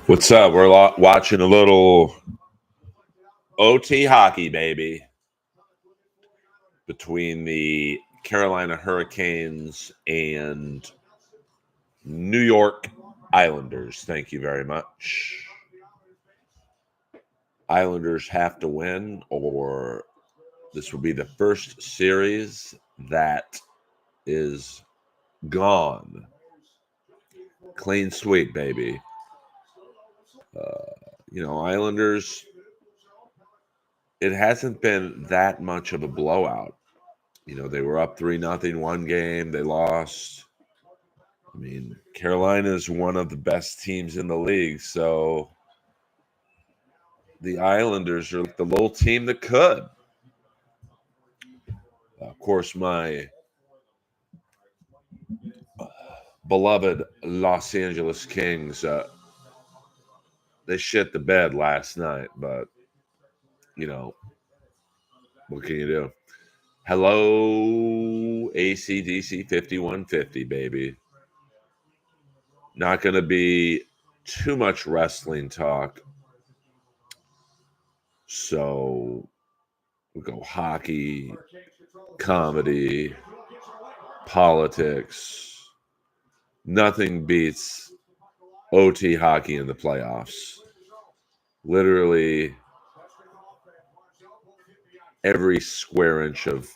What's up? We're watching a little OT hockey, baby, between the Carolina Hurricanes and New York Islanders. Thank you very much. Islanders have to win, or this will be the first series that is gone. Clean sweep, baby. Islanders, it hasn't been that much of a blowout. They were up 3-0 one game. They lost. Carolina is one of the best teams in the league. So the Islanders are like the little team that could. Of course, my beloved Los Angeles Kings, they shit the bed last night. But, what can you do? Hello, ACDC 5150, baby. Not going to be too much wrestling talk. So we'll go hockey, comedy, politics. Nothing beats OT hockey in the playoffs. Literally every square inch of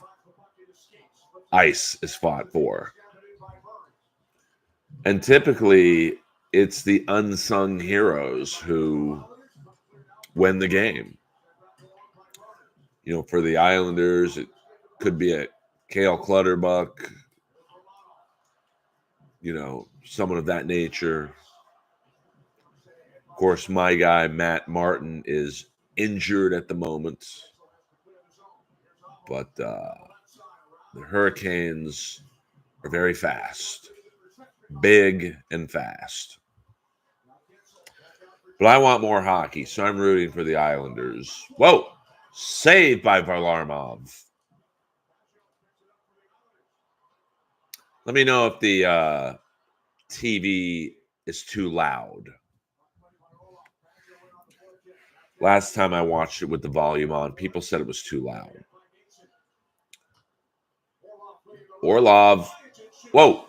ice is fought for. And typically it's the unsung heroes who win the game. For the Islanders, it could be a Cale Clutterbuck, someone of that nature. Of course, my guy, Matt Martin, is injured at the moment. But the Hurricanes are very fast. Big and fast. But I want more hockey, so I'm rooting for the Islanders. Whoa! Saved by Varlamov. Let me know if the TV is too loud. Last time I watched it with the volume on, people said it was too loud. Orlov. Whoa!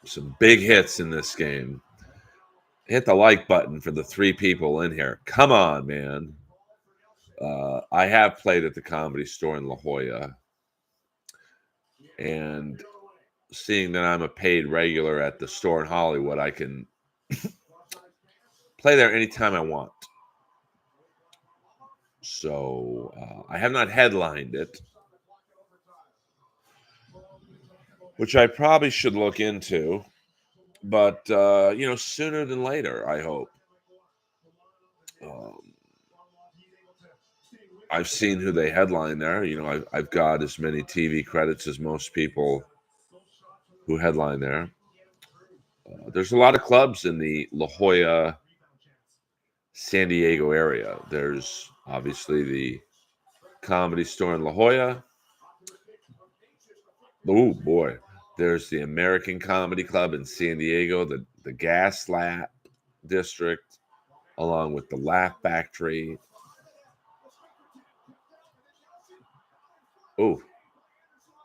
Some big hits in this game. Hit the like button for the 3 people in here. Come on, man. I have played at the Comedy Store in La Jolla. And seeing that I'm a paid regular at the store in Hollywood, I can play there anytime I want. So I have not headlined it, which I probably should look into. But, sooner than later, I hope. I've seen who they headline there. I've got as many TV credits as most people who headline there. There's a lot of clubs in the La Jolla, San Diego area. There's obviously the Comedy Store in La Jolla. Oh, boy. There's the American Comedy Club in San Diego, the Gaslamp District, along with the Laugh Factory. Oh,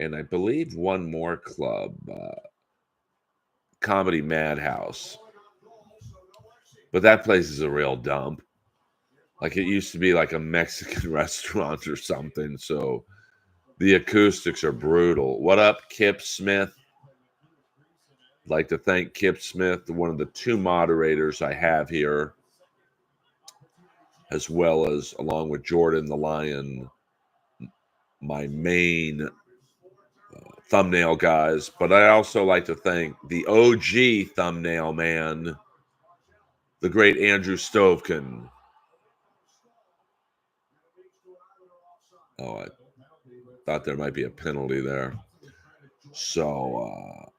and I believe one more club, Comedy Madhouse. But that place is a real dump. Like, it used to be like a Mexican restaurant or something, so the acoustics are brutal. What up, Kip Smith? I'd like to thank Kip Smith, one of the 2 moderators I have here, as well as, along with Jordan the Lion, my main thumbnail guys. But I also like to thank the OG thumbnail man, the great Andrew Stovekin. Oh, I thought there might be a penalty there. So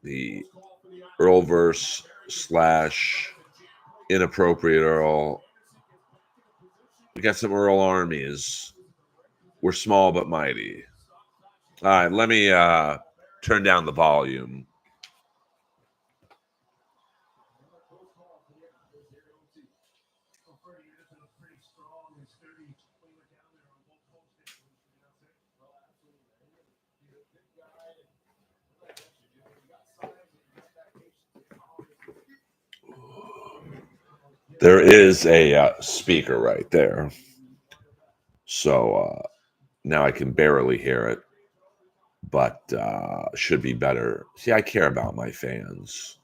the Earlverse / inappropriate Earl. We got some Earl armies. We're small but mighty. All right, let me turn down the volume. There is a speaker right there. So now I can barely hear it, but should be better. See, I care about my fans,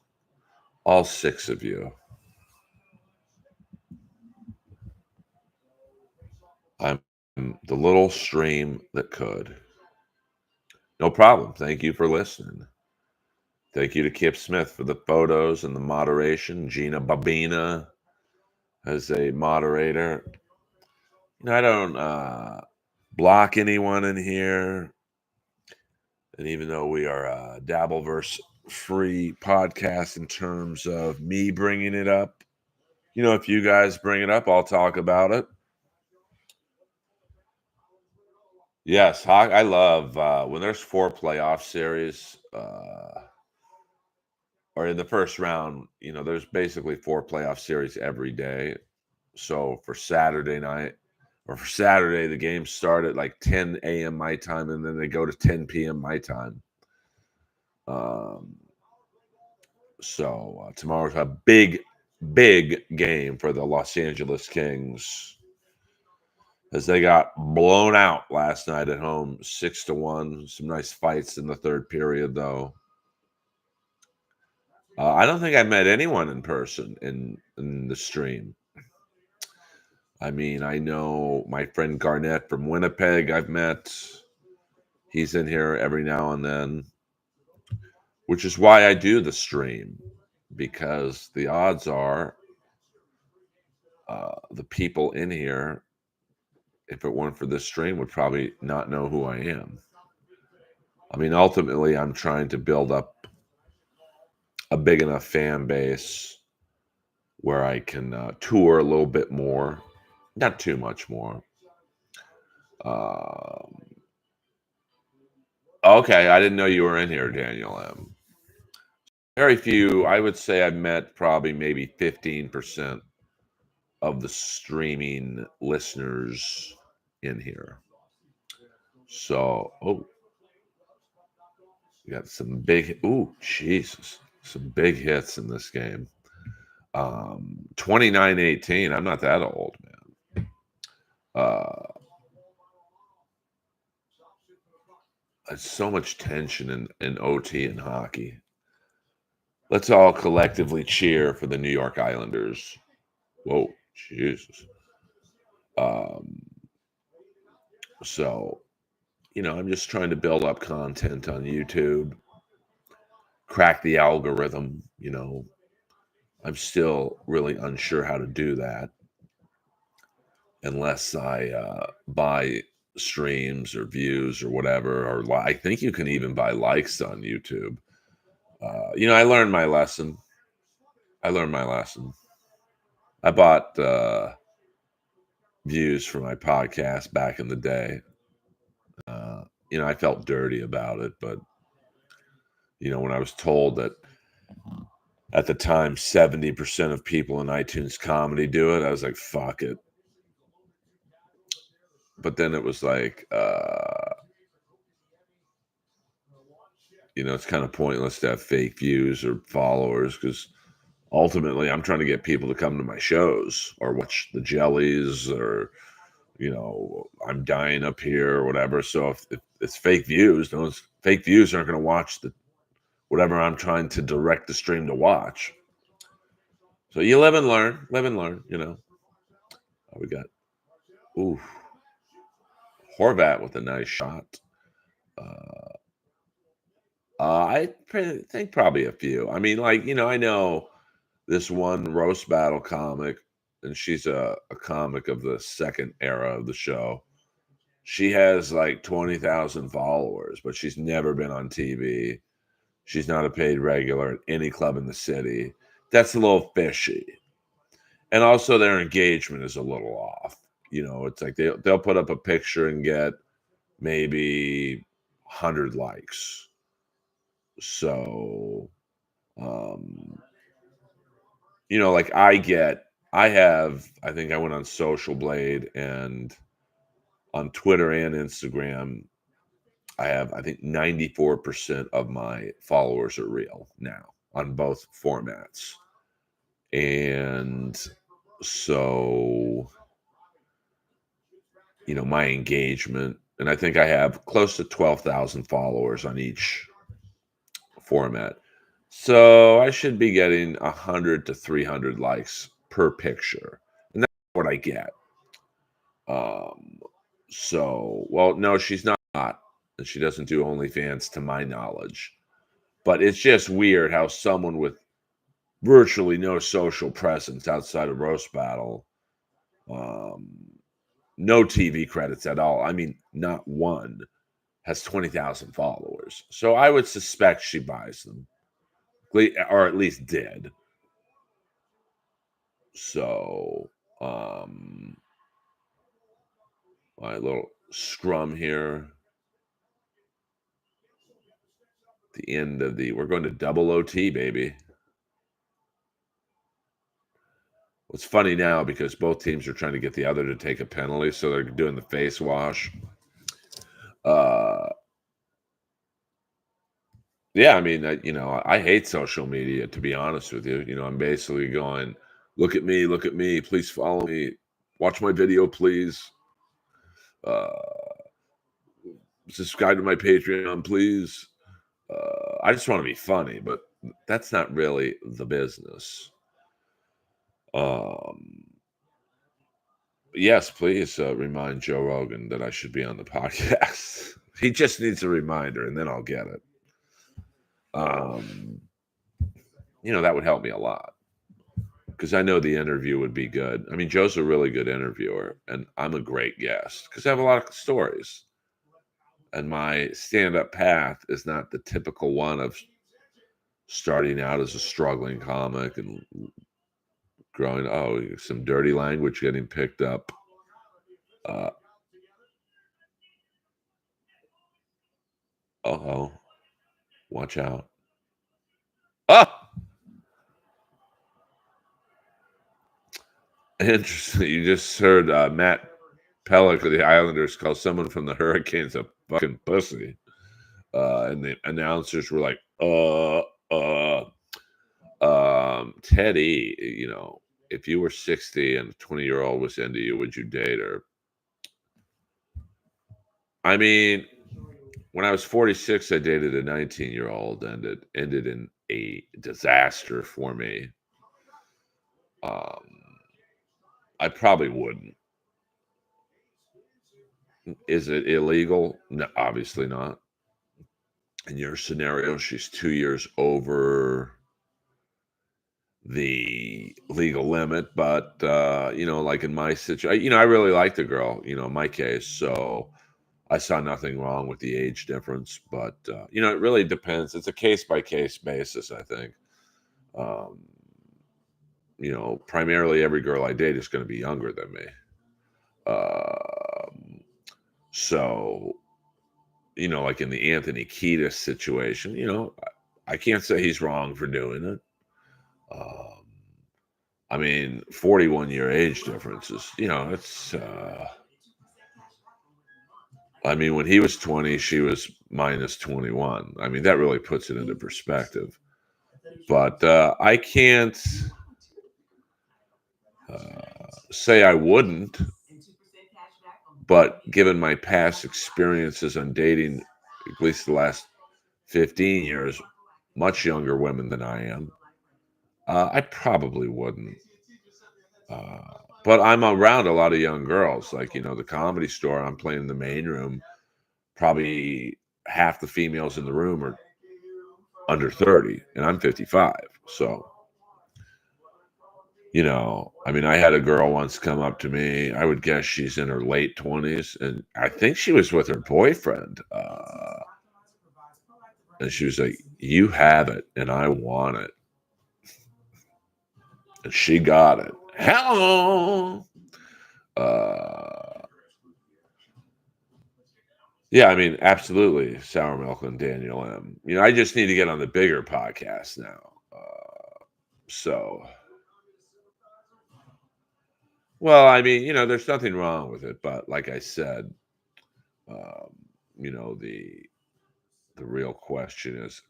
all 6 of you. I'm the little stream that could. No problem. Thank you for listening. Thank you to Kip Smith for the photos and the moderation. Gina Babina as a moderator. I don't block anyone in here. And even though we are a Dabbleverse free podcast in terms of me bringing it up, if you guys bring it up, I'll talk about it. Yes, I love when there's 4 playoff series or in the first round, there's basically 4 playoff series every day. So for Saturday night or for Saturday, the games start at like 10 a.m. my time and then they go to 10 p.m. my time. So tomorrow's a big game for the Los Angeles Kings as they got blown out last night at home 6-1. Some nice fights in the third period, though. I don't think I met anyone in person in the stream. I mean, I know my friend Garnett from Winnipeg I've met. He's in here every now and then, which is why I do the stream, because the odds are the people in here, if it weren't for this stream, would probably not know who I am. I mean, ultimately, I'm trying to build up a big enough fan base where I can tour a little bit more, not too much more. Okay, I didn't know you were in here, Daniel M. Very few. I would say I've met probably maybe 15% of the streaming listeners in here. So, we got some big, Jesus, some big hits in this game. 29-18. I'm not that old, man. There's so much tension in OT and hockey. Let's all collectively cheer for the New York Islanders. Whoa, Jesus. So, I'm just trying to build up content on YouTube, crack the algorithm. I'm still really unsure how to do that unless I buy streams or views or whatever, or I think you can even buy likes on YouTube. I learned my lesson. I bought views for my podcast back in the day. I felt dirty about it, but when I was told that at the time 70% of people in iTunes comedy do it, I was like, fuck it. But then it was like, it's kind of pointless to have fake views or followers because ultimately I'm trying to get people to come to my shows or watch the jellies or, I'm dying up here or whatever. So if it's fake views, those fake views aren't going to watch whatever I'm trying to direct the stream to watch. So you live and learn, We got, Horvat with a nice shot. I think probably a few. I mean, I know this one roast battle comic, and she's a comic of the second era of the show. She has like 20,000 followers, but she's never been on TV. She's not a paid regular at any club in the city. That's a little fishy. And also their engagement is a little off. It's like they'll put up a picture and get maybe 100 likes. So, like I think I went on Social Blade and on Twitter and Instagram. I think 94% of my followers are real now on both formats. And so, my engagement, and I think I have close to 12,000 followers on each format. So I should be getting 100 to 300 likes per picture. And that's what I get. Well, no, she's not. And she doesn't do OnlyFans to my knowledge. But it's just weird how someone with virtually no social presence outside of Roast Battle, um, no TV credits at all. I mean, not one, has 20,000 followers. So I would suspect she buys them, or at least did. So, my little scrum here. The end of we're going to double OT, baby. It's funny now because both teams are trying to get the other to take a penalty, so they're doing the face wash. Yeah, I mean, I hate social media, to be honest with you. I'm basically going, look at me, please follow me, watch my video, please. Subscribe to my Patreon, please. I just want to be funny, but that's not really the business. Yes, please remind Joe Rogan that I should be on the podcast. He just needs a reminder, and then I'll get it. That would help me a lot because I know the interview would be good. I mean, Joe's a really good interviewer, and I'm a great guest because I have a lot of stories. And my stand-up path is not the typical one of starting out as a struggling comic and growing. Some dirty language getting picked up. Watch out. Ah! Interesting. You just heard Matt Pellick of the Islanders call someone from the Hurricanes a fucking pussy. And the announcers were like, Teddy, if you were 60 and a 20-year-old was into you, would you date her? I mean, when I was 46, I dated a 19-year-old, and it ended in a disaster for me. I probably wouldn't. Is it illegal? No, obviously not. In your scenario, she's 2 years over the legal limit, but like in my situation, I really liked the girl, in my case, so I saw nothing wrong with the age difference, but it really depends. It's a case by case basis, I think. Primarily every girl I date is going to be younger than me. So, like in the Anthony Kiedis situation, I can't say he's wrong for doing it. I mean, 41-year age difference is, it's, I mean, when he was 20, she was minus 21. I mean, that really puts it into perspective. But I can't say I wouldn't, but given my past experiences on dating, at least the last 15 years, much younger women than I am, I probably wouldn't. But I'm around a lot of young girls. Like, the Comedy Store, I'm playing in the main room. Probably half the females in the room are under 30, and I'm 55. So, I mean, I had a girl once come up to me. I would guess she's in her late 20s, and I think she was with her boyfriend. And she was like, "You have it, and I want it." And she got it. Hello. Yeah, I mean, absolutely, Sour Milk and Daniel M. I just need to get on the bigger podcast now. So, well, I mean, there's nothing wrong with it, but like I said, um, the real question is,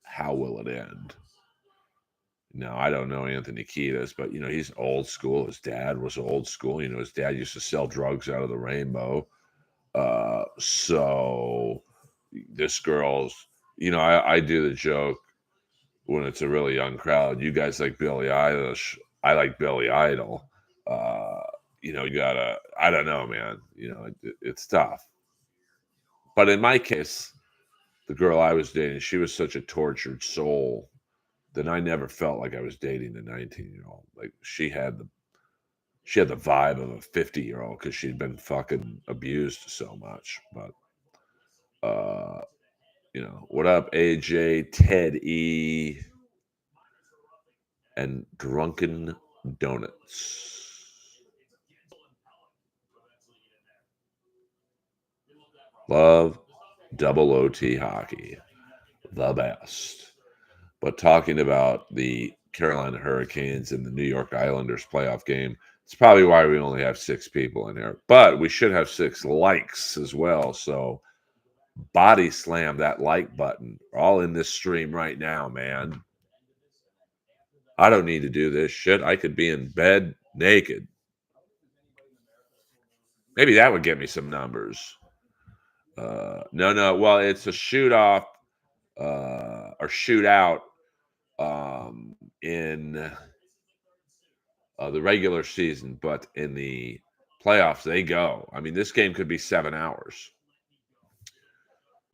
how will it end? No, I don't know Anthony Kiedis, but he's old school. His dad was old school. His dad used to sell drugs out of the rainbow. So this girl's, I do the joke when it's a really young crowd. You guys like Billie Eilish. I like Billy Idol. Uh, you gotta, I don't know, man. It's tough. But in my case, the girl I was dating, she was such a tortured soul that I never felt like I was dating a 19-year-old. Like she had the vibe of a 50-year-old because she'd been fucking abused so much. But uh, what up, AJ, Ted E, and Drunken Donuts. Love double OT hockey, the best. But talking about the Carolina Hurricanes and the New York Islanders playoff game, it's probably why we only have 6 people in here. But we should have 6 likes as well. So body slam that like button. We're all in this stream right now, man. I don't need to do this shit. I could be in bed naked. Maybe that would get me some numbers. No. Well, it's a shoot off or shoot out in the regular season, but in the playoffs, they go. I mean, this game could be 7 hours.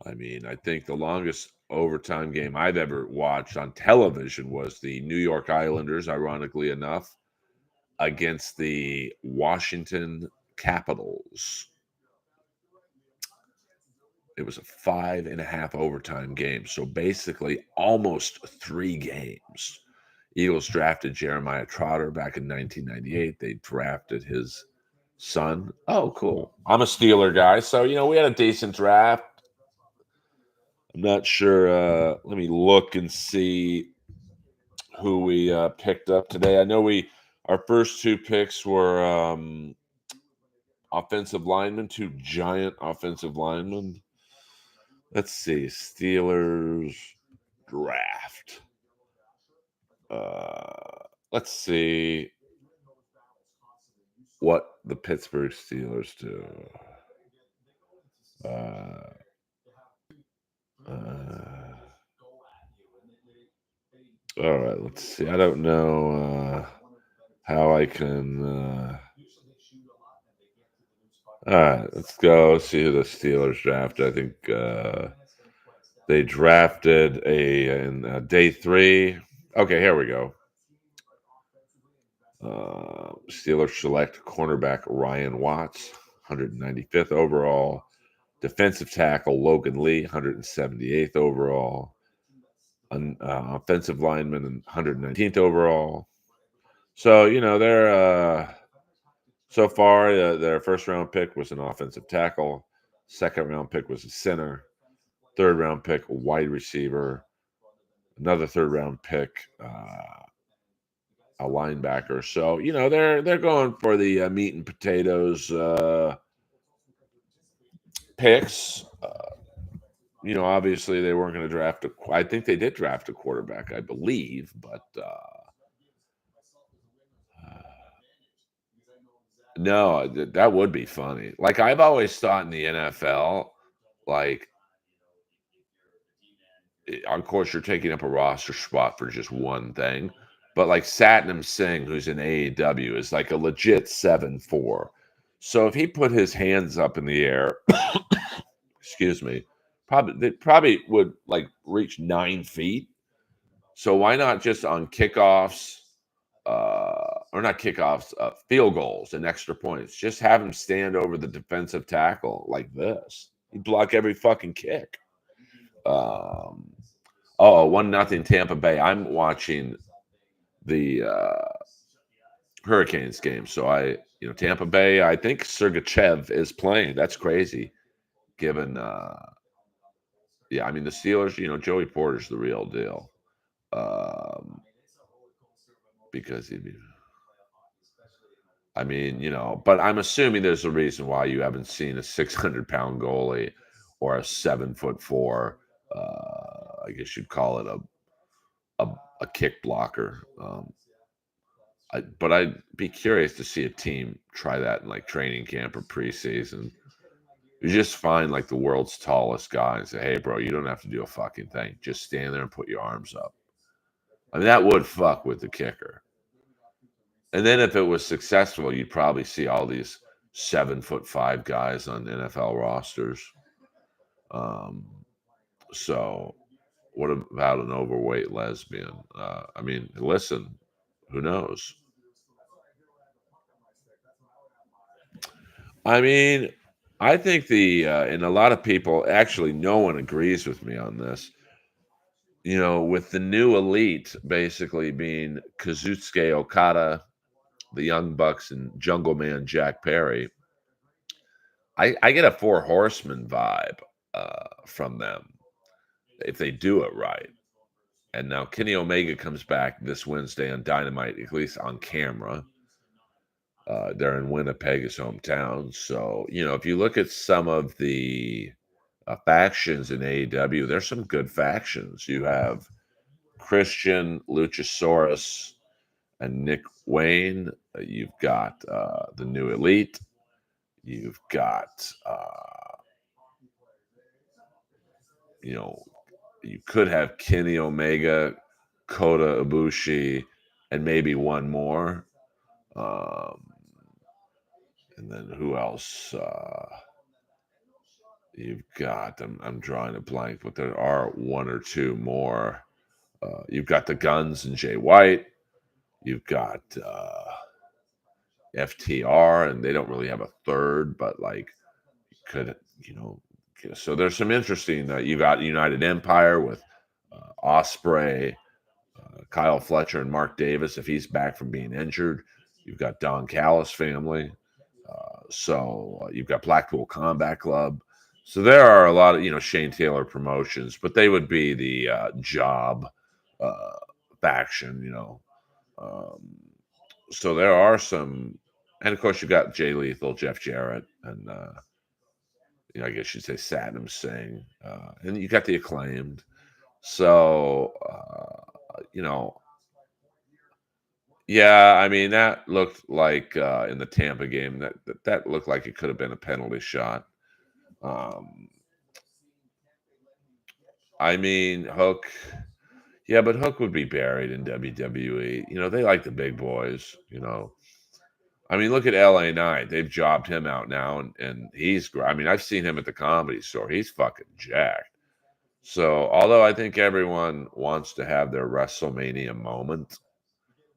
I mean, I think the longest overtime game I've ever watched on television was the New York Islanders, ironically enough, against the Washington Capitals. It was a 5.5 overtime game. So basically almost 3 games. Eagles drafted Jeremiah Trotter back in 1998. They drafted his son. Oh, cool. I'm a Steeler guy. So, we had a decent draft. I'm not sure. Let me look and see who we picked up today. I know our first 2 picks were offensive linemen, 2 giant offensive linemen. Let's see. Steelers draft. Let's see what the Pittsburgh Steelers do. All right, let's see. I don't know how I can. All right, let's go see who the Steelers drafted. I think they drafted in day 3. Okay, here we go. Steelers select cornerback Ryan Watts, 195th overall. Defensive tackle Logan Lee, 178th overall. Offensive lineman, 119th overall. So, they're so far their first round pick was an offensive tackle. Second round pick was a center. Third round pick, a wide receiver. Another third round pick, a linebacker. So, they're going for the meat and potatoes picks. Obviously they weren't going to draft I think they did draft a quarterback, I believe, but no, that would be funny. Like I've always thought in the NFL, like of course you're taking up a roster spot for just one thing, but like Satnam Singh, who's in AEW, is like a legit 7'4". So if he put his hands up in the air, excuse me, they probably would like reach 9 feet. So why not just on kickoffs, or not kickoffs, field goals and extra points? Just have him stand over the defensive tackle like this. He'd block every fucking kick. 1-0 Tampa Bay. I'm watching the Hurricanes game. So Tampa Bay, I think Sergachev is playing. That's crazy. given, yeah, I mean, the Steelers, Joey Porter's the real deal. Because I mean, but I'm assuming there's a reason why you haven't seen a 600-pound goalie or a 7'4". I guess you'd call it a kick blocker. But I'd be curious to see a team try that in like training camp or preseason. You just find like the world's tallest guy and say, "Hey, bro, you don't have to do a fucking thing. Just stand there and put your arms up." I mean, that would fuck with the kicker. And then if it was successful, you'd probably see all these 7'5" guys on NFL rosters. Um, so what about an overweight lesbian? I mean, listen, who knows? I mean, I think and a lot of people, actually, no one agrees with me on this. With the new elite basically being Kazuchika Okada, the Young Bucks, and Jungle Man Jack Perry, I get a Four Horsemen vibe from them if they do it right. And now Kenny Omega comes back this Wednesday on Dynamite, at least on camera. They're in Winnipeg, his hometown. So, if you look at some of the factions in AEW, there's some good factions. You have Christian, Luchasaurus, and Nick Wayne. You've got the New Elite. You've got, you could have Kenny Omega, Kota Ibushi, and maybe one more. And then who else? You've got, I'm drawing a blank, but there are one or two more. You've got the Guns and Jay White. You've got FTR, and they don't really have a third, but like could, so there's some interesting. You got United Empire with Osprey, Kyle Fletcher, and Mark Davis if he's back from being injured. You've got Don Callis family. So you've got Blackpool Combat Club. So there are a lot of, Shane Taylor promotions, but they would be the job faction, So there are some, and of course you've got Jay Lethal, Jeff Jarrett, and I guess you'd say Satnam Singh, and you got the Acclaimed. So yeah, I mean that looked like in the Tampa game that looked like it could have been a penalty shot. I mean Hook, yeah, but Hook would be buried in WWE. They like the big boys. I mean, look at LA Knight. They've jobbed him out now, and he's great. I mean, I've seen him at the Comedy Store. He's fucking jacked. So, although I think everyone wants to have their WrestleMania moment,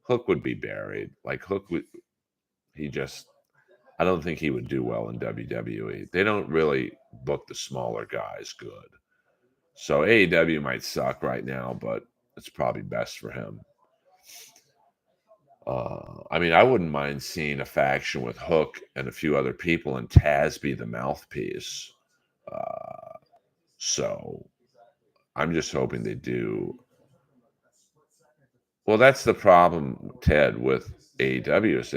Hook would be buried. Like Hook would, I don't think he would do well in WWE. They don't really book the smaller guys good. So AEW might suck right now, but it's probably best for him. I mean, I wouldn't mind seeing a faction with Hook and a few other people and Taz be the mouthpiece. So I'm just hoping they do. Well, that's the problem, Ted, with AEW is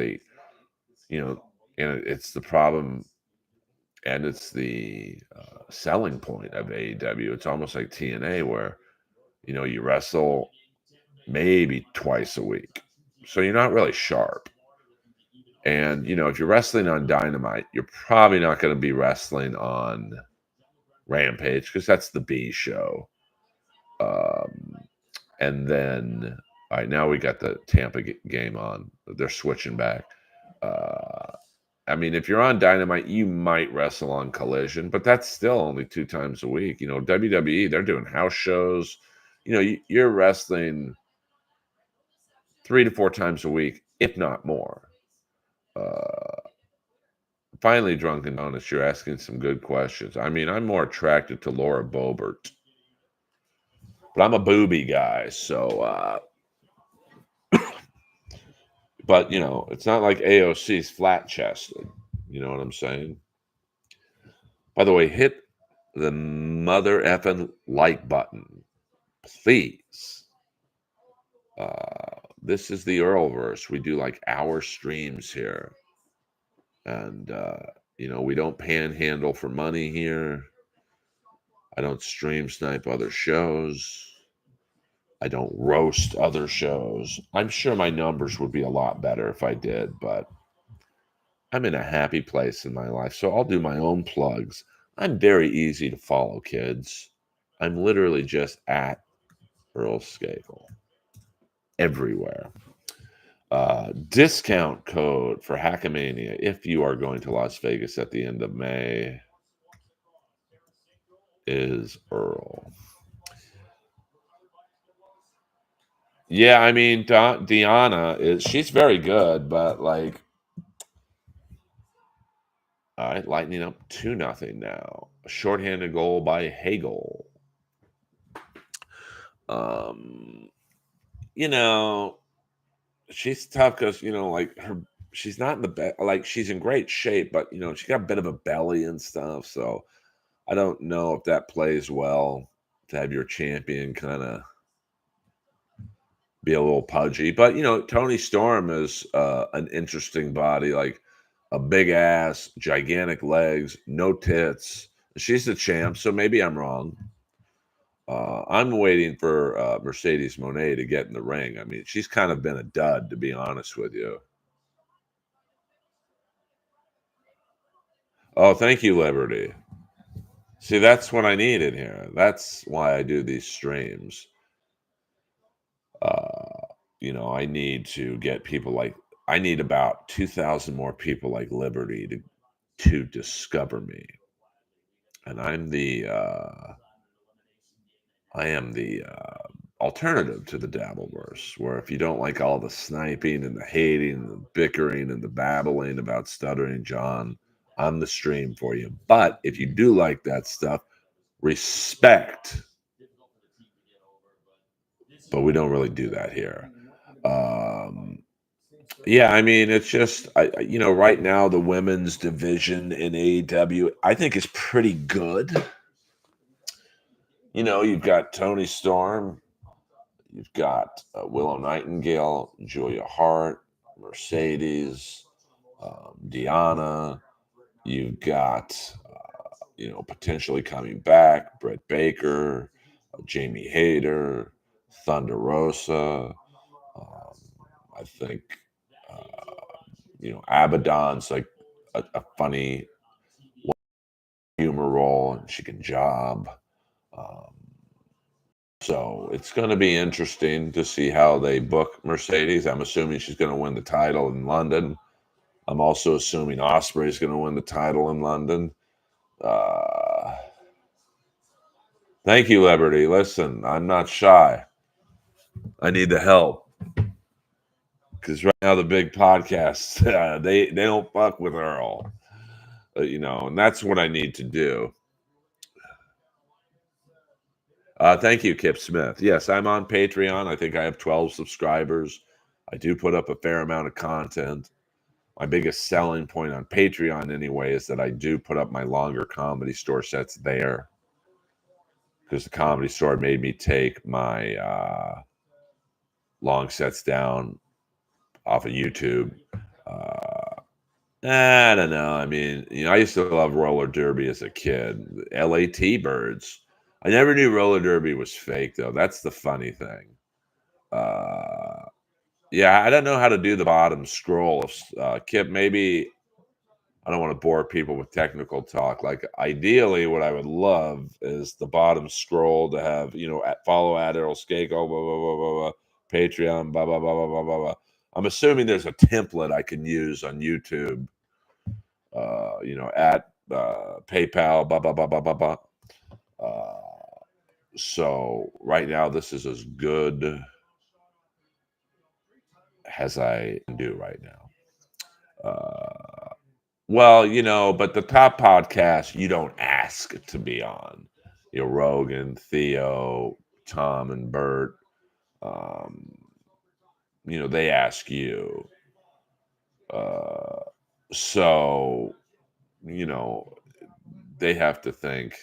and it's the problem, and it's the selling point of AEW. It's almost like TNA where, you wrestle maybe twice a week. So you're not really sharp. And, if you're wrestling on Dynamite, you're probably not going to be wrestling on Rampage because that's the B show. And then, all right, now we got the Tampa game on. They're switching back. I mean, if you're on Dynamite, you might wrestle on Collision, but that's still only 2 times a week. WWE, they're doing house shows. You're wrestling 3 to 4 times a week, if not more. Finally, Drunken Donuts, you're asking some good questions. I mean, I'm more attracted to Laura Boebert, but I'm a booby guy, so. But it's not like AOC's flat chested. You know what I'm saying? By the way, hit the mother effing like button, please. This is the Earlverse. We do like hour streams here. And, we don't panhandle for money here. I don't stream snipe other shows. I don't roast other shows. I'm sure my numbers would be a lot better if I did, but I'm in a happy place in my life, so I'll do my own plugs. I'm very easy to follow, kids. I'm literally just at Earl Skakel everywhere. Discount code for Hackamania if you are going to Las Vegas at the end of May is Earl. Yeah, I mean, Deanna she's very good, but like, all right, lightening up 2-0 now. A shorthanded goal by Hagel. Um, you know, she's tough because like she's not in the like she's in great shape, but she got a bit of a belly and stuff. So I don't know if that plays well to have your champion kind of be a little pudgy. But Tony Storm is an interesting body, like a big ass, gigantic legs, no tits. She's the champ, so maybe I'm wrong. I'm waiting for Mercedes Moné to get in the ring. I mean, she's kind of been a dud, to be honest with you. Oh, thank you, Liberty. See, that's what I need in here. That's why I do these streams. I need to get people like I need about 2,000 more people like Liberty to discover me, and I am the alternative to the Dabbleverse, where if you don't like all the sniping and the hating and the bickering and the babbling about Stuttering John, I'm the stream for you. But if you do like that stuff, respect. But we don't really do that here. Yeah, I mean, it's just right now the women's division in AEW, I think is pretty good. You've got Tony Storm, you've got Willow Nightingale, Julia Hart, Mercedes, Deanna. You've got potentially coming back Britt Baker, Jamie Hayter, Thunder Rosa. Um, I think Abaddon's like a funny humor role, and she can job. Um, so it's going to be interesting to see how they book Mercedes. I'm assuming she's going to win the title in London. I'm also assuming Osprey is going to win the title in London. Thank you, Liberty. Listen, I'm not shy. I need the help because right now the big podcasts they don't fuck with Earl, and that's what I need to do. Thank you, Kip Smith. Yes, I'm on Patreon. I think I have 12 subscribers. I do put up a fair amount of content. My biggest selling point on Patreon, anyway, is that I do put up my longer Comedy Store sets there because the Comedy Store made me take my long sets down off of YouTube. I don't know. I mean, I used to love roller derby as a kid. LAT birds. I never knew roller derby was fake, though. That's the funny thing. Uh, yeah, I don't know how to do the bottom scroll. Kip, maybe I don't want to bore people with technical talk. Like, ideally, what I would love is the bottom scroll to have, follow at Earl Skako, blah, blah, blah, blah, blah, Patreon, blah, blah, blah, blah, blah, blah, blah. I'm assuming there's a template I can use on YouTube, at PayPal, blah, blah, blah, blah, blah, blah. So right now, this is as good as I can do right now. Well, but the top podcast you don't ask to be on. Rogan, Theo, Tom, and Bert. Um, they ask you. So, they have to think.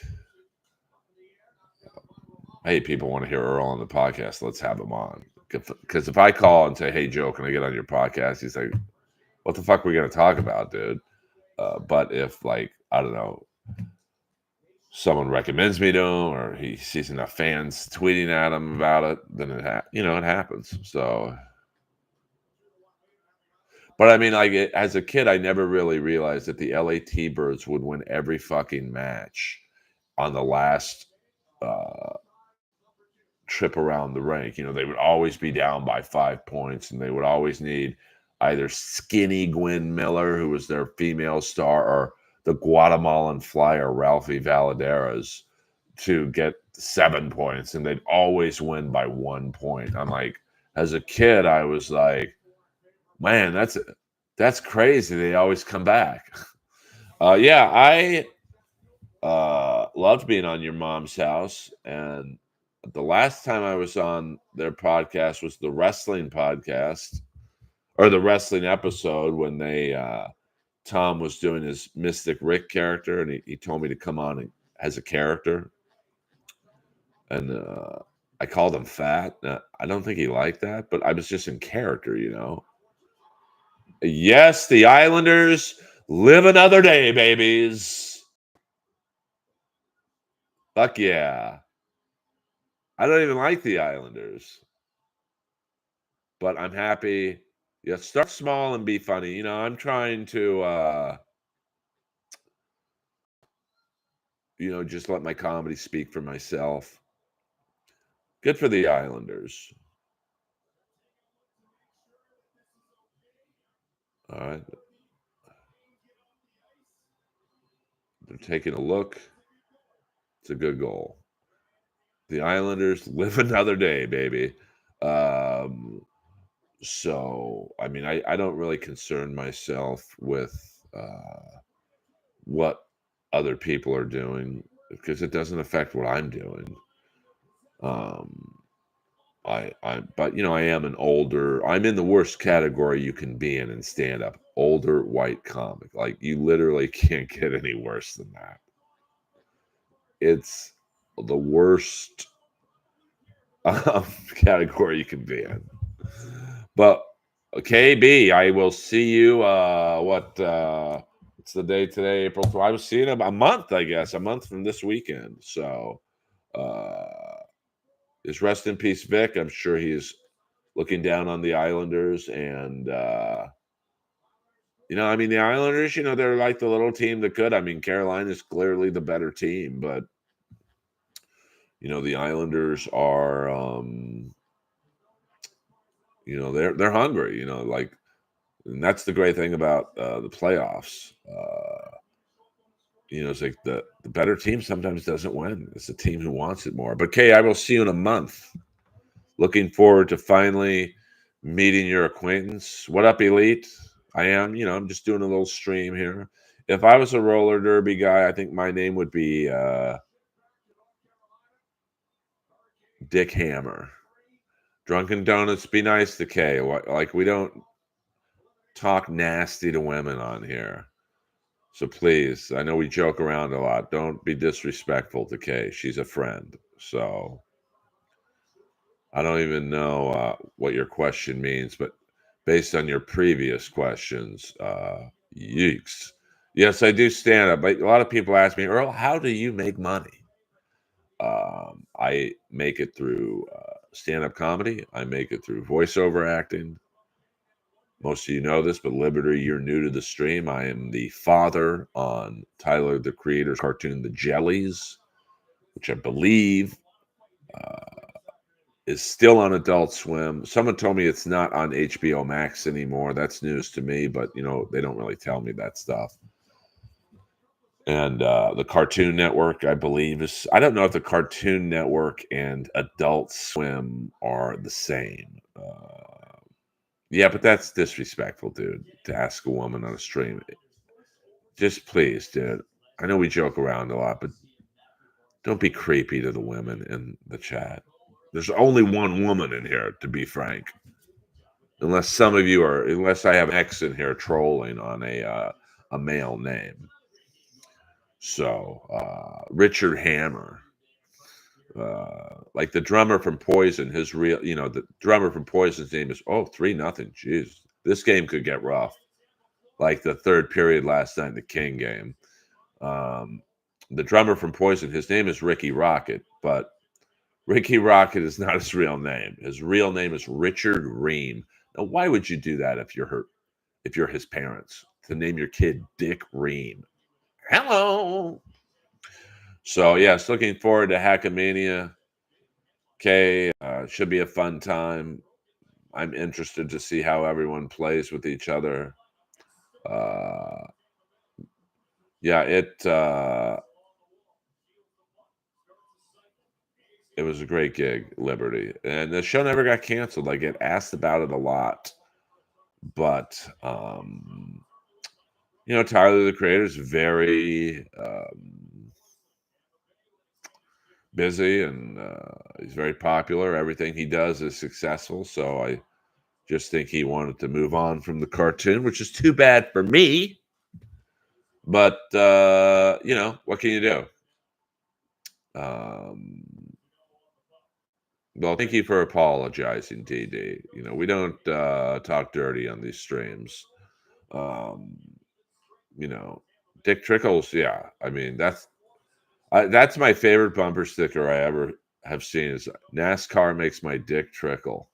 hey, people want to hear Earl on the podcast. Let's have him on. Because if I call and say, hey, Joe, can I get on your podcast? He's like, what the fuck are we going to talk about, dude? But if, like, I don't know, someone recommends me to him or he sees enough fans tweeting at him about it, then it happens. So, but I mean, like, as a kid, I never really realized that the LA T-Birds would win every fucking match on the last trip around the rink. They would always be down by 5 points, and they would always need either skinny Gwen Miller, who was their female star, or the Guatemalan flyer Ralphie Valaderas to get 7 points, and they'd always win by 1 point. I'm like, as a kid, I was like, man, that's crazy. They always come back. Yeah, I loved being on Your Mom's House, and the last time I was on their podcast was the wrestling podcast, or the wrestling episode, when Tom was doing his Mystic Rick character, and he told me to come on as a character, and I called him fat. I don't think he liked that, but I was just in character. Yes, the Islanders live another day, babies. Fuck yeah. I don't even like the Islanders, but I'm happy. Yeah, start small and be funny. I'm trying to, just let my comedy speak for myself. Good for the Islanders. All right. They're taking a look. It's a good goal. The Islanders live another day, baby. So, I mean, I don't really concern myself with what other people are doing because it doesn't affect what I'm doing. But I am I'm in the worst category you can be in stand up, older white comic. Like, you literally can't get any worse than that. It's the worst category you can be in. But KB, I will see you. It's the day today, April 12th. I was seeing him a month, I guess, a month from this weekend. So, is rest in peace, Vic. I'm sure he's looking down on the Islanders, and I mean, the Islanders, they're like the little team that could. I mean, Carolina's clearly the better team, but the Islanders are, they're hungry. And that's the great thing about the playoffs. It's like the better team sometimes doesn't win. It's the team who wants it more. But Kay, I will see you in a month. Looking forward to finally meeting your acquaintance. What up, Elite? I am, I'm just doing a little stream here. If I was a roller derby guy, I think my name would be Dick Hammer. Drunken Donuts, be nice to Kay. Like, we don't talk nasty to women on here. So please, I know we joke around a lot. Don't be disrespectful to Kay. She's a friend. So I don't even know what your question means, but based on your previous questions, yeeks. Yes, I do stand up. But a lot of people ask me, Earl, how do you make money? I make it through stand-up comedy. I make it through voiceover acting. Most of you know this, but Liberty, you're new to the stream. I am the father on Tyler, the Creator's cartoon, The Jellies, which I believe is still on Adult Swim. Someone told me it's not on HBO Max anymore. That's news to me, but they don't really tell me that stuff. And the Cartoon Network, I believe, I don't know if the Cartoon Network and Adult Swim are the same. Yeah, but that's disrespectful, dude, to ask a woman on a stream. Just please, dude. I know we joke around a lot, but don't be creepy to the women in the chat. There's only one woman in here, to be frank. Unless I have X in here trolling on a male name. So, Richard Hammer. Like the drummer from Poison, the drummer from Poison's name is 3-0. Jeez, this game could get rough. Like the third period last night in the King game. The drummer from Poison, his name is Ricky Rocket, but Ricky Rocket is not his real name. His real name is Richard Ream. Now, why would you do that if you're his parents? To name your kid Dick Ream. Hello. So yes, looking forward to Hackamania. Okay, should be a fun time. I'm interested to see how everyone plays with each other. Yeah, it was a great gig, Liberty, and the show never got canceled. I get asked about it a lot, but Tyler the Creator is very busy, and he's very popular. Everything he does is successful, so I just think he wanted to move on from the cartoon, which is too bad for me. But what can you do? Well, thank you for apologizing, DD. We don't talk dirty on these streams. Um, Dick Trickles, yeah. I mean, that's my favorite bumper sticker I ever have seen is NASCAR makes my dick trickle.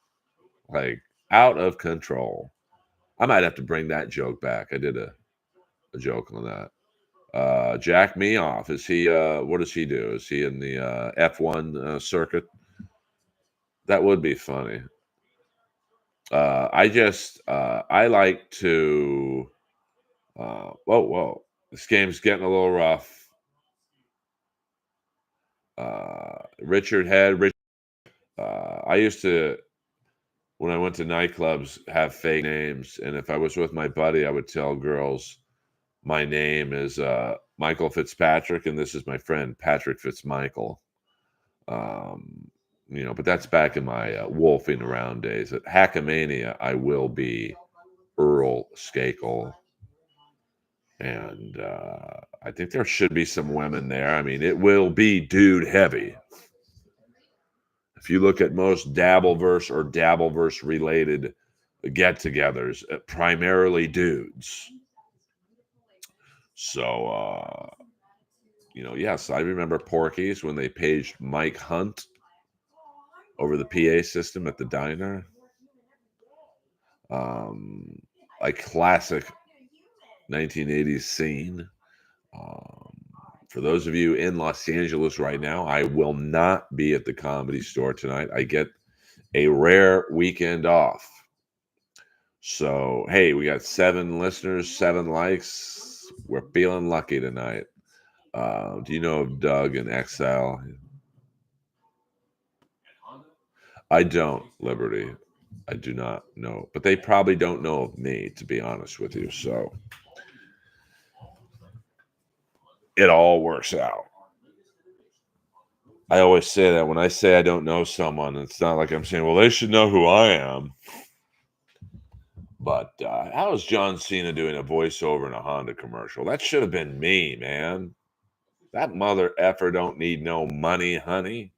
Like, out of control. I might have to bring that joke back. I did a joke on that. Jack Me Off. Is he, what does he do? Is he in the F1 circuit? That would be funny. I like to, whoa. This game's getting a little rough. Richard Head. I used to, when I went to nightclubs, have fake names. And if I was with my buddy, I would tell girls, my name is Michael Fitzpatrick, and this is my friend, Patrick Fitzmichael. But that's back in my wolfing around days. At Hackamania, I will be Earl Skakel. And I think there should be some women there. I mean, it will be dude heavy. If you look at most Dabbleverse or Dabbleverse related get-togethers, primarily dudes. So, yes, I remember Porky's when they paged Mike Hunt over the PA system at the diner. A classic 1980s scene. For those of you in Los Angeles right now, I will not be at the Comedy Store tonight. I get a rare weekend off. So, hey, we got 7 listeners, 7 likes. We're feeling lucky tonight. Do you know of Doug and XL? I don't, Liberty. I do not know. But they probably don't know of me, to be honest with you. So, it all works out. I always say that when I say I don't know someone, it's not like I'm saying, well, they should know who I am. But how is John Cena doing a voiceover in a Honda commercial? That should have been me, man. That mother effer don't need no money, honey.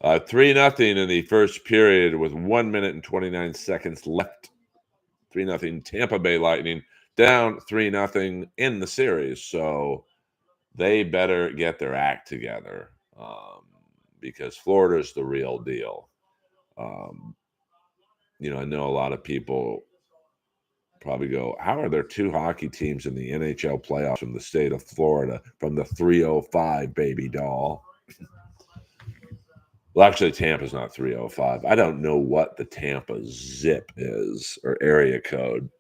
3-0 in the first period with 1 minute and 29 seconds left. 3-0 Tampa Bay Lightning down 3-0 in the series. So they better get their act together because Florida's the real deal. I know a lot of people probably go, how are there 2 hockey teams in the NHL playoffs from the state of Florida from the 305 baby doll? Well, actually, Tampa's not 305. I don't know what the Tampa zip is or area code.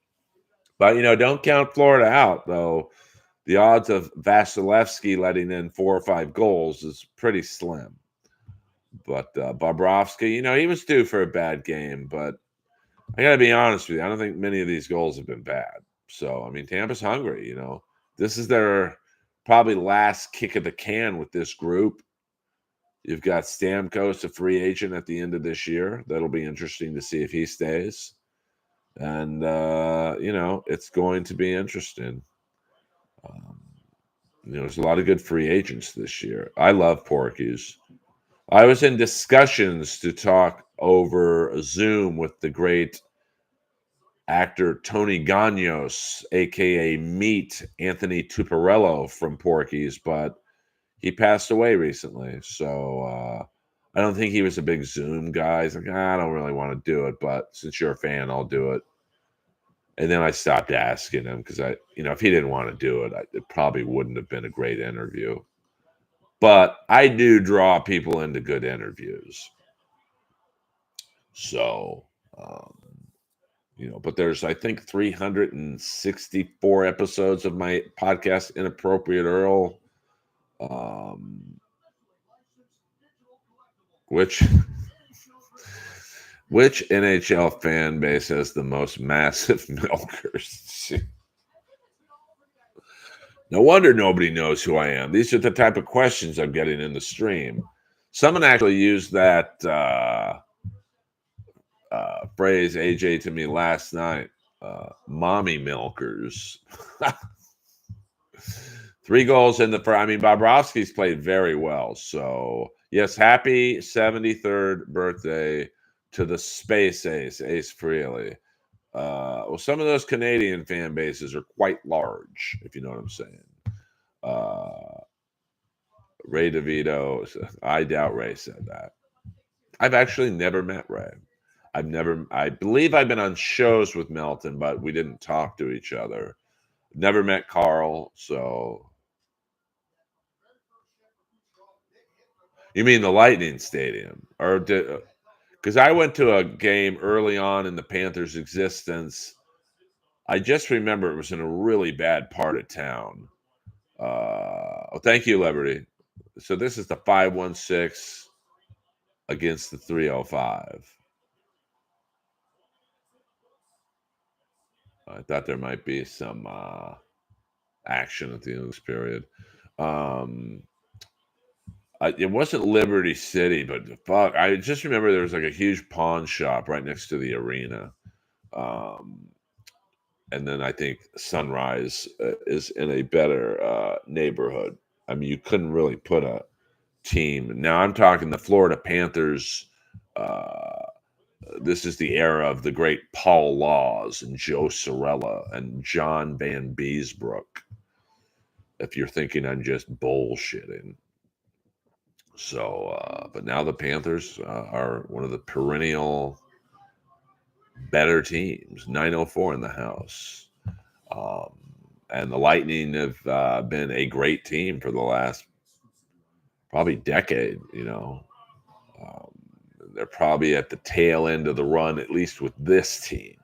But, don't count Florida out, though. The odds of Vasilevsky letting in 4 or 5 goals is pretty slim. But Bobrovsky, he was due for a bad game. But I got to be honest with you. I don't think many of these goals have been bad. So, I mean, Tampa's hungry, This is their probably last kick of the can with this group. You've got Stamkos, a free agent at the end of this year. That'll be interesting to see if he stays. And, it's going to be interesting. there's a lot of good free agents this year. I love Porky's. I was in discussions to talk over Zoom with the great actor Tony Gagnos, aka Meat Anthony Tuparello from Porky's, but he passed away recently. So I don't think he was a big Zoom guy. He's like, I don't really want to do it, but since you're a fan, I'll do it. And then I stopped asking him because if he didn't want to do it, it probably wouldn't have been a great interview. But I do draw people into good interviews. So, but there's, I think, 364 episodes of my podcast, Inappropriate Earl, which NHL fan base has the most massive milkers? No wonder nobody knows who I am. These are the type of questions I'm getting in the stream. Someone actually used that phrase, AJ, to me last night. Mommy milkers. 3 goals in the first. I mean, Bobrovsky's played very well. So, yes, happy 73rd birthday to the space ace, Ace Frehley. Well, some of those Canadian fan bases are quite large, if you know what I'm saying. Ray DeVito, I doubt Ray said that. I've actually never met Ray. I believe I've been on shows with Melton, but we didn't talk to each other. Never met Carl, so. You mean the Lightning Stadium? Or because I went to a game early on in the Panthers' existence. I just remember it was in a really bad part of town. Thank you, Liberty. So this is the 516 against the 305. I thought there might be some action at the end of this period. It wasn't Liberty City, but fuck, I just remember there was like a huge pawn shop right next to the arena. And then I think Sunrise is in a better neighborhood. I mean, you couldn't really put a team. Now I'm talking the Florida Panthers. This is the era of the great Paul Laws and Joe Sorella and John Van Beesbrook. If you're thinking I'm just bullshitting. So, but now the Panthers are one of the perennial better teams. 904 in the house. And the Lightning have been a great team for the last probably decade, they're probably at the tail end of the run, at least with this team.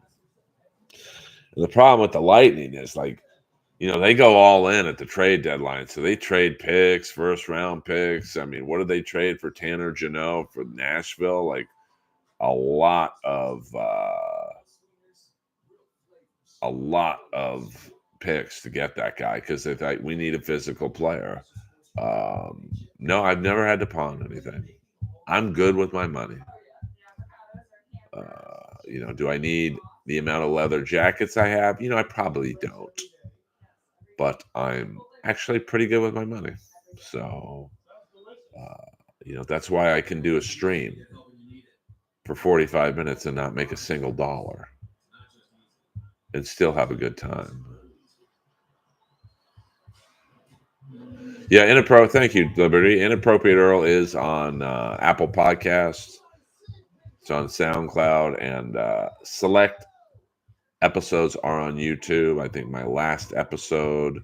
And the problem with the Lightning is they go all in at the trade deadline. So they trade picks, first round picks. I mean, what did they trade for Tanner Jeannot for Nashville? Like a lot of picks to get that guy because they thought we need a physical player. No, I've never had to pawn anything. I'm good with my money. Do I need the amount of leather jackets I have? I probably don't. But I'm actually pretty good with my money. So, that's why I can do a stream for 45 minutes and not make a single dollar and still have a good time. Yeah, thank you, Liberty. Inappropriate Earl is on Apple Podcasts. It's on SoundCloud, and select episodes are on YouTube. I think my last episode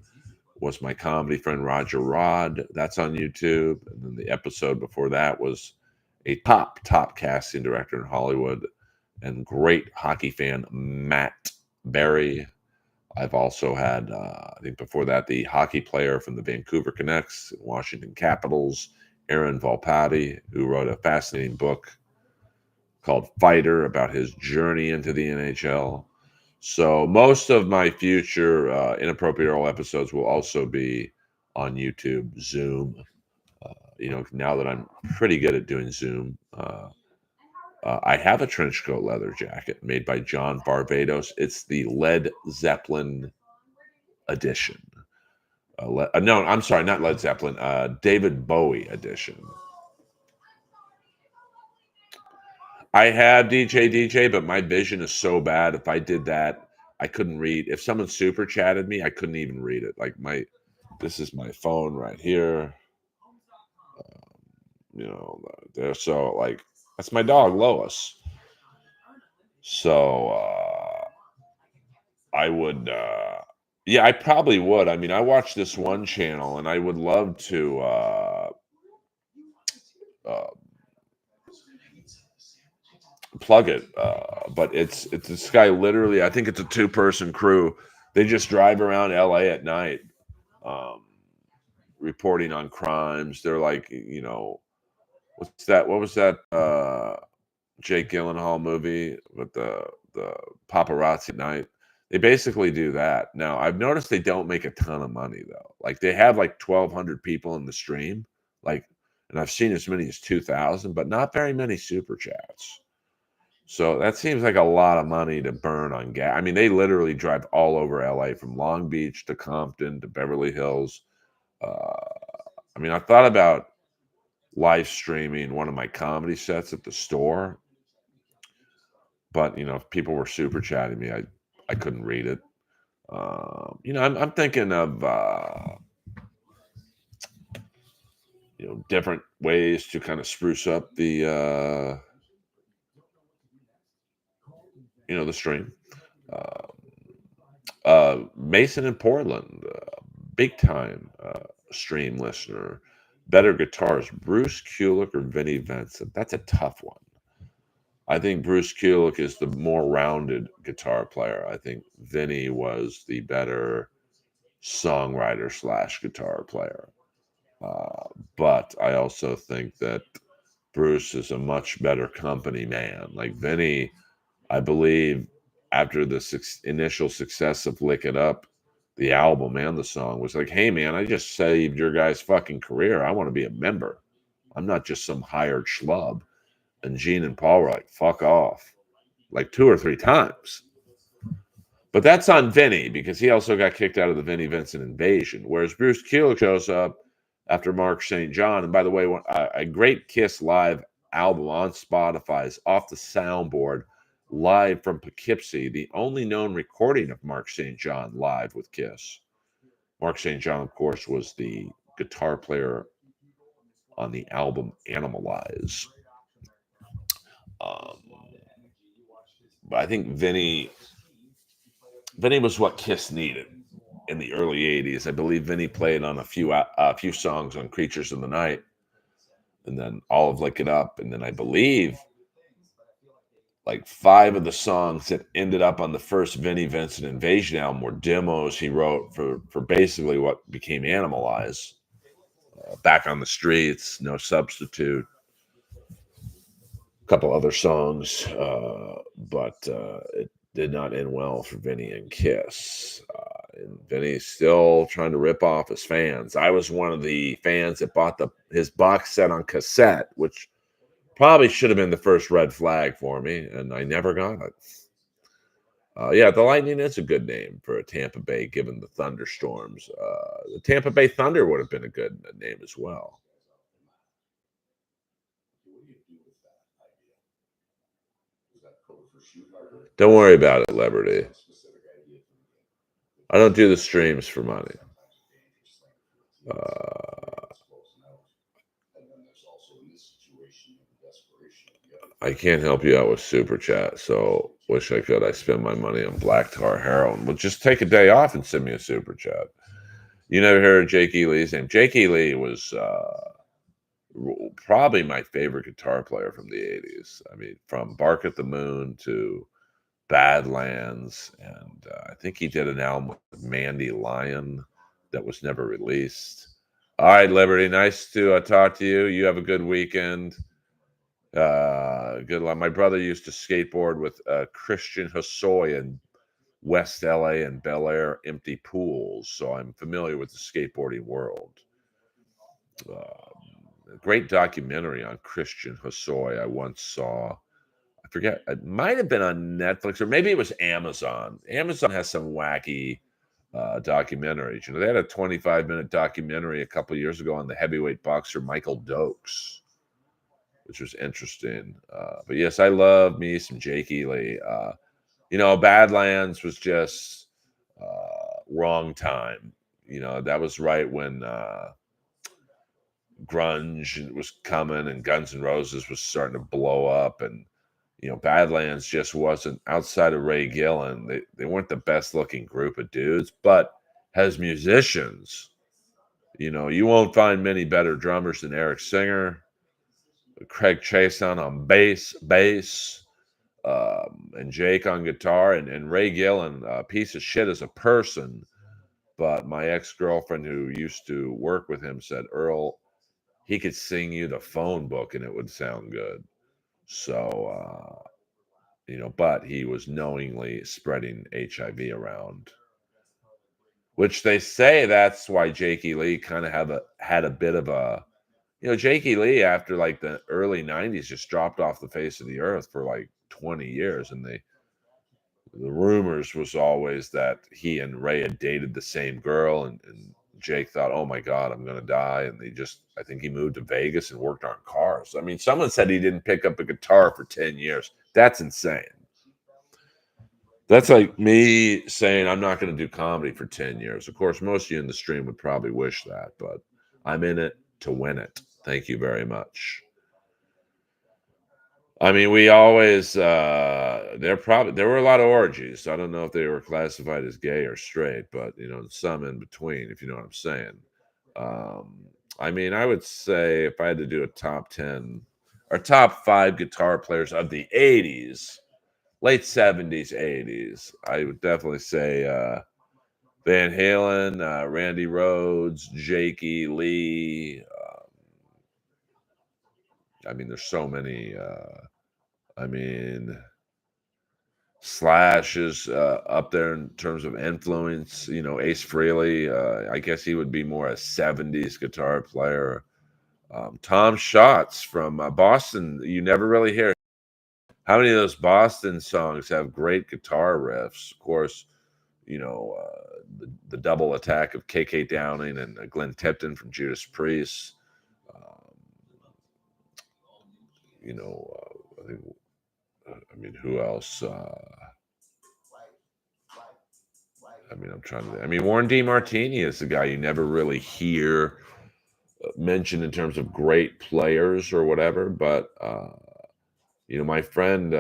was my comedy friend Roger Rod. That's on YouTube. And then the episode before that was a top casting director in Hollywood and great hockey fan, Matt Berry. I've also had, I think before that, the hockey player from the Vancouver Canucks, Washington Capitals, Aaron Volpatti, who wrote a fascinating book called Fighter about his journey into the NHL. So most of my future Inappropriate Earl episodes will also be on YouTube, Zoom. Now that I'm pretty good at doing Zoom, I have a trench coat leather jacket made by John Barbados. It's the Led Zeppelin edition. No, I'm sorry, not Led Zeppelin. David Bowie edition. I have DJ, but my vision is so bad. If I did that, I couldn't read. If someone super chatted me, I couldn't even read it. Like this is my phone right here. You know, there. So like, that's my dog Lois. So I would, yeah, I probably would. I mean, I watch this one channel, and I would love to. Uh, Plug it. But it's this guy literally. I think it's a two-person crew. They just drive around LA at night, um, reporting on crimes. They're like, what's that? What was that? Jake Gyllenhaal movie with the paparazzi at night. They basically do that. Now I've noticed they don't make a ton of money though. Like they have like 1,200 people in the stream, like, and I've seen as many as 2,000, but not very many super chats. So that seems like a lot of money to burn on gas. I mean, they literally drive all over LA from Long Beach to Compton to Beverly Hills. Uh, I mean, I thought about live streaming one of my comedy sets at the store, but if people were super chatting me, I couldn't read it. I'm thinking of different ways to kind of spruce up the stream. Uh, Mason in Portland, big time stream listener. Better guitars, Bruce Kulick or Vinnie Vincent? That's a tough one. I think Bruce Kulick is the more rounded guitar player. I think Vinnie was the better songwriter slash guitar player. But I also think that Bruce is a much better company man. Like Vinnie, I believe after the initial success of Lick It Up, the album and the song was like, hey, man, I just saved your guy's fucking career. I want to be a member. I'm not just some hired schlub. And Gene and Paul were like, fuck off, like 2 or 3 times. But that's on Vinny because he also got kicked out of the Vinnie Vincent Invasion. Whereas Bruce Kulick shows up after Mark St. John. And by the way, a great Kiss live album on Spotify is Off the Soundboard, live from Poughkeepsie, the only known recording of Mark St. John live with Kiss. Mark St. John, of course, was the guitar player on the album Animalize. Um, but I think Vinny was what Kiss needed in the early '80s. I believe Vinny played on a few songs on Creatures of the Night, and then all of Lick It Up, and then I believe like 5 of the songs that ended up on the first Vinnie Vincent Invasion album were demos he wrote for basically what became Animalize. Back on the Streets, No Substitute, a couple other songs, but it did not end well for Vinny and Kiss. And Vinny's still trying to rip off his fans. I was one of the fans that bought his box set on cassette, which probably should have been the first red flag for me, and I never got it. Yeah, the Lightning is a good name for a Tampa Bay, given the thunderstorms. The Tampa Bay Thunder would have been a good name as well. Don't worry about it, Liberty. I don't do the streams for money. I can't help you out with Super Chat, so wish I could. I spend my money on black tar heroin. Well, just take a day off and send me a Super Chat. You never heard of Jake E. Lee's name? Jake E. Lee was probably my favorite guitar player from the 80s. I mean, from Bark at the Moon to Badlands, and I think he did an album with Mandy Lyon that was never released. All right, Liberty, nice to talk to you. You have a good weekend. Good luck. My brother used to skateboard with Christian Hosoi in West LA and Bel Air empty pools, so I'm familiar with the skateboarding world. A great documentary on Christian Hosoi I once saw. I forget, it might have been on Netflix or maybe it was Amazon. Amazon has some wacky documentaries. You know, they had a 25-minute documentary a couple years ago on the heavyweight boxer Michael Dokes, which was interesting. But yes, I love me some Jake Ely. You know, Badlands was just wrong time. You know, that was right when grunge was coming and Guns N' Roses was starting to blow up, and you know, Badlands just wasn't, outside of Ray Gillen, they weren't the best looking group of dudes, but as musicians, you know, you won't find many better drummers than Eric Singer, Craig Chason on bass, and Jake on guitar, and Ray Gillen, a piece of shit as a person. But my ex-girlfriend who used to work with him said, Earl, he could sing you the phone book and it would sound good. So, you know, but he was knowingly spreading HIV around, which they say that's why Jakey Lee kind of had a bit of a, you know, Jakey Lee after like the early 90s just dropped off the face of the earth for like 20 years. And the rumors was always that he and Ray had dated the same girl, and Jake thought, oh my God, I'm going to die. And I think he moved to Vegas and worked on cars. I mean, someone said he didn't pick up a guitar for 10 years. That's insane. That's like me saying I'm not going to do comedy for 10 years. Of course, most of you in the stream would probably wish that, but I'm in it to win it. Thank you very much. I mean, we always there were a lot of orgies. I don't know if they were classified as gay or straight, but you know, some in between, if you know what I'm saying. Um, I mean, I would say if I had to do a top 10 or top 5 guitar players of the 80s, late 70s, 80s, I would definitely say Van Halen, Randy Rhoads, Jakey Lee. I mean, there's so many. I mean, Slash is up there in terms of influence. You know, Ace Frehley. I guess he would be more a '70s guitar player. Tom Schatz from Boston. You never really hear. How many of those Boston songs have great guitar riffs? Of course, you know, the double attack of KK Downing and Glenn Tipton from Judas Priest. Um, you know, I think. I mean, who else? I mean, I'm trying to. I mean, Warren D. Martini is the guy you never really hear mentioned in terms of great players or whatever. But you know, my friend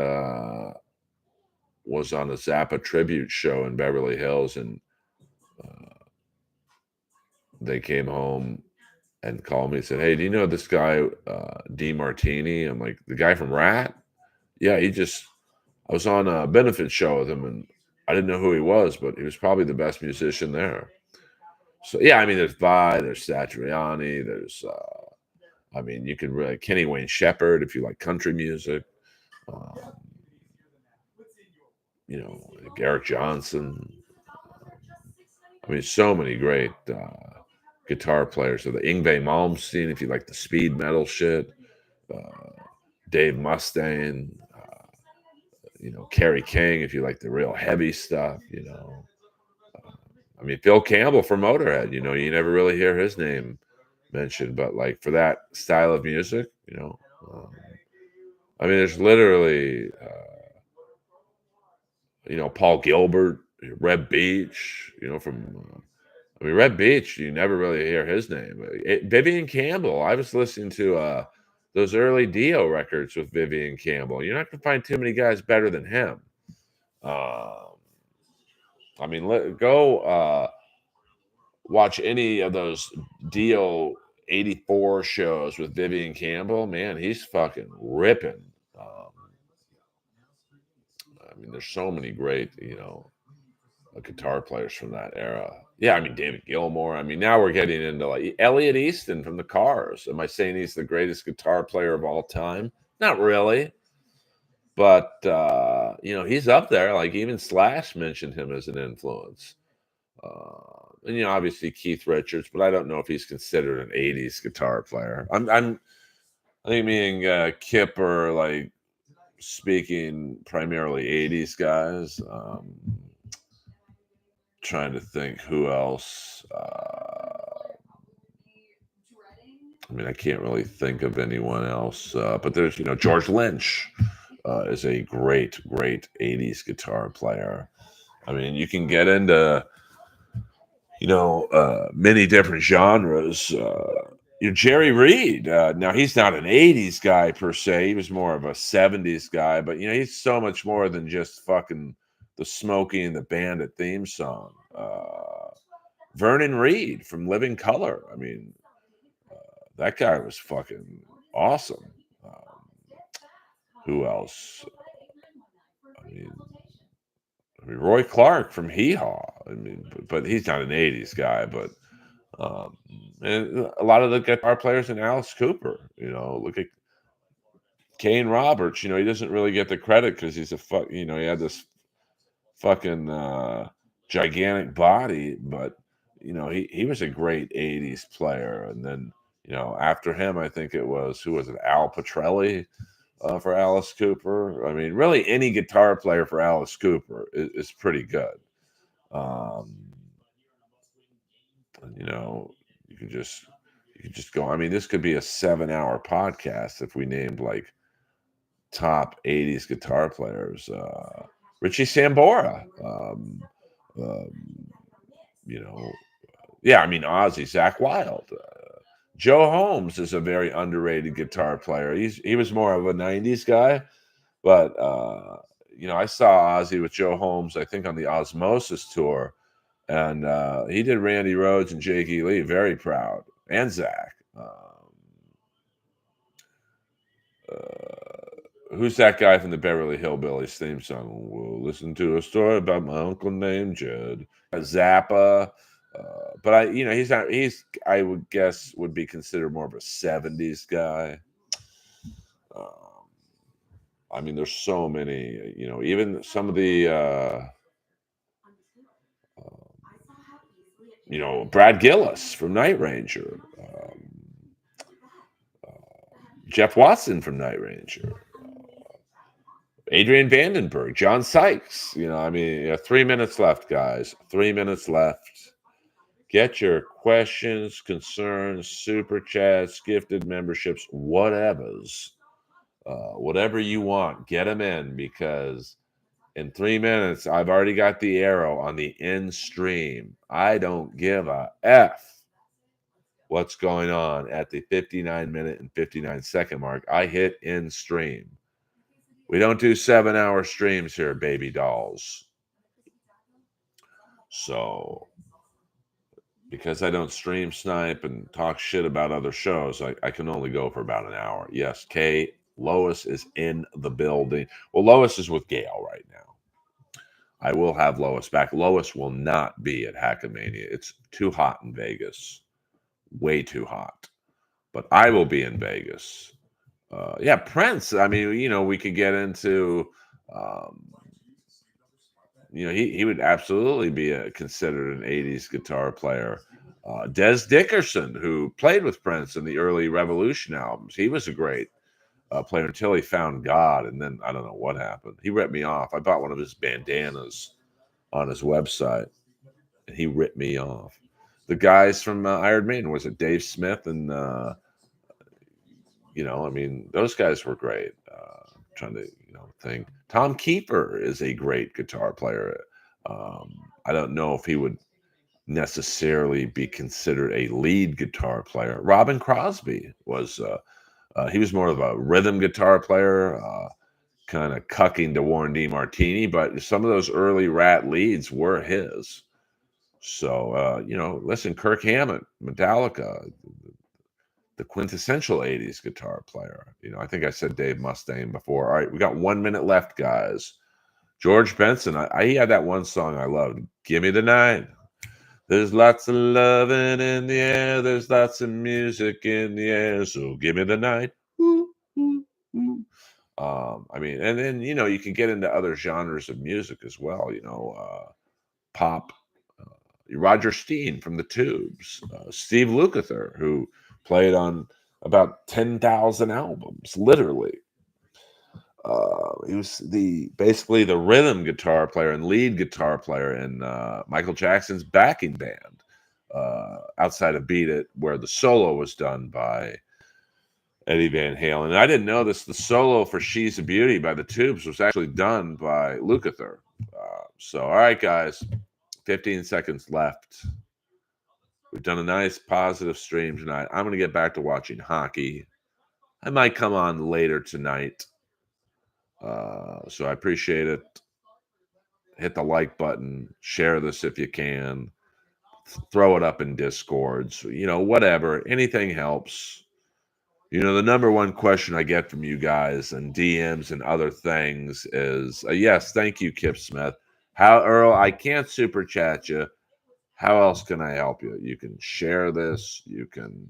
was on a Zappa tribute show in Beverly Hills, and they came home and called me and said, "Hey, do you know this guy D. Martini?" I'm like, "The guy from Rat?" Yeah, he just. I was on a benefit show with him, and I didn't know who he was, but he was probably the best musician there. So yeah, I mean, there's Vi, there's Satriani, there's I mean, you could really Kenny Wayne Shepherd if you like country music. Um, you know, like Eric Johnson. I mean, so many great guitar players. So the Yngwie Malmsteen if you like the speed metal shit. Uh, Dave Mustaine. You know, Kerry King if you like the real heavy stuff. You know, I mean, Phil Campbell from Motorhead. You know, you never really hear his name mentioned, but like for that style of music, you know, I mean, there's literally, you know, Paul Gilbert, Red Beach, you know, from, I mean, Red Beach, you never really hear his name. Vivian Campbell, I was listening to those early Dio records with Vivian Campbell. You're not going to find too many guys better than him. I mean, go watch any of those Dio 84 shows with Vivian Campbell. Man, he's fucking ripping. Um, I mean, there's so many great, you know, guitar players from that era. Yeah, I mean David Gilmour. I mean, now we're getting into like Elliot Easton from the Cars. Am I saying he's the greatest guitar player of all time? Not really, but you know, he's up there. Like even Slash mentioned him as an influence. And you know, obviously Keith Richards, but I don't know if he's considered an '80s guitar player. I think me and Kip are like speaking primarily '80s guys. Trying to think who else. I mean, I can't really think of anyone else, but there's, George Lynch is a great, great 80s guitar player. I mean, you can get into, many different genres. Jerry Reed, now he's not an 80s guy per se. He was more of a 70s guy, but, he's so much more than just fucking the Smokey and the Bandit theme song. Vernon Reed from Living Color. I mean, that guy was fucking awesome. Who else? I mean, Roy Clark from Hee Haw. I mean, but he's not an 80s guy, but and a lot of the guitar players in Alice Cooper, look at Kane Roberts, he doesn't really get the credit because he's he had this fucking gigantic body, but he was a great 80s player. And then, after him, I think it was, who was it? Al Pitrelli for Alice Cooper. I mean, really any guitar player for Alice Cooper is pretty good. You could just go. I mean, this could be a 7-hour podcast if we named like top 80s guitar players. Richie Sambora. Yeah, I mean, Ozzy, Zakk Wylde. Joe Holmes is a very underrated guitar player. He was more of a 90s guy, but I saw Ozzy with Joe Holmes, I think on the Osmosis tour, and he did Randy Rhoads and Jakey Lee very proud, and Zach. Who's that guy from the Beverly Hillbillies theme song? We'll listen to a story about my uncle named Jed. Zappa. But he's not. I would guess would be considered more of a 70s guy. I mean, there's so many. Even some of the. Brad Gillis from Night Ranger. Jeff Watson from Night Ranger. Adrian Vandenberg, John Sykes. 3 minutes left, guys. 3 minutes left. Get your questions, concerns, super chats, gifted memberships, whatevers. Whatever you want, get them in, because in 3 minutes, I've already got the arrow on the end stream. I don't give a F what's going on at the 59-minute and 59-second mark. I hit end stream. We don't do 7-hour streams here, baby dolls. So, because I don't stream snipe and talk shit about other shows, I can only go for about an hour. Yes, Kay, Lois is in the building. Well, Lois is with Gail right now. I will have Lois back. Lois will not be at Hackamania. It's too hot in Vegas. Way too hot. But I will be in Vegas. Yeah, Prince. I mean, we could get into, he would absolutely be considered an 80s guitar player. Des Dickerson, who played with Prince in the early Revolution albums. He was a great player until he found God, and then I don't know what happened. He ripped me off. I bought one of his bandanas on his website, and he ripped me off. The guys from Iron Maiden, was it Dave Smith and those guys were great. Trying to think. Tom Keeper is a great guitar player. I don't know if he would necessarily be considered a lead guitar player. Robin Crosby was. He was more of a rhythm guitar player, kind of cucking to Warren DeMartini, but some of those early Rat leads were his. So, listen, Kirk Hammett, Metallica, the quintessential 80s guitar player. I think I said Dave Mustaine before. All right, we got 1 minute left, guys. George Benson, he had that one song I loved, Give Me the Night. There's lots of loving in the air. There's lots of music in the air. So give me the night. Ooh, ooh, ooh. And then, you can get into other genres of music as well. Pop. Roger Steen from the Tubes. Steve Lukather, who played on about 10,000 albums, literally. He was basically the rhythm guitar player and lead guitar player in Michael Jackson's backing band outside of Beat It, where the solo was done by Eddie Van Halen. And I didn't know this. The solo for She's a Beauty by the Tubes was actually done by Lukather. So, all right, guys, 15 seconds left. We've done a nice positive stream tonight. I'm going to get back to watching hockey. I might come on later tonight. So I appreciate it. Hit the like button. Share this if you can. Throw it up in Discords. Whatever. Anything helps. The number one question I get from you guys and DMs and other things is, yes, thank you, Kip Smith. Earl, I can't super chat you. How else can I help you? You can share this. You can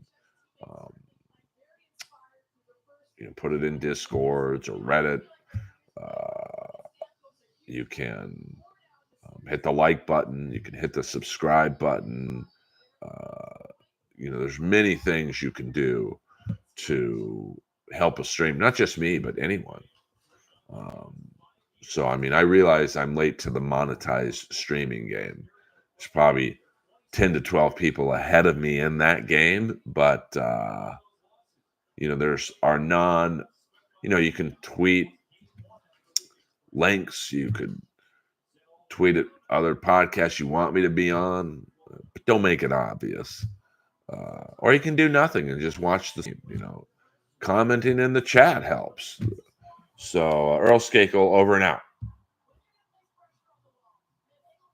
put it in Discords or Reddit. You can hit the like button. You can hit the subscribe button. There's many things you can do to help a stream, not just me, but anyone. So, I realize I'm late to the monetized streaming game. There's probably 10 to 12 people ahead of me in that game, but, there's our you can tweet links. You could tweet at other podcasts you want me to be on, but don't make it obvious. Or you can do nothing and just watch the, commenting in the chat helps. So Earl Skakel, over and out.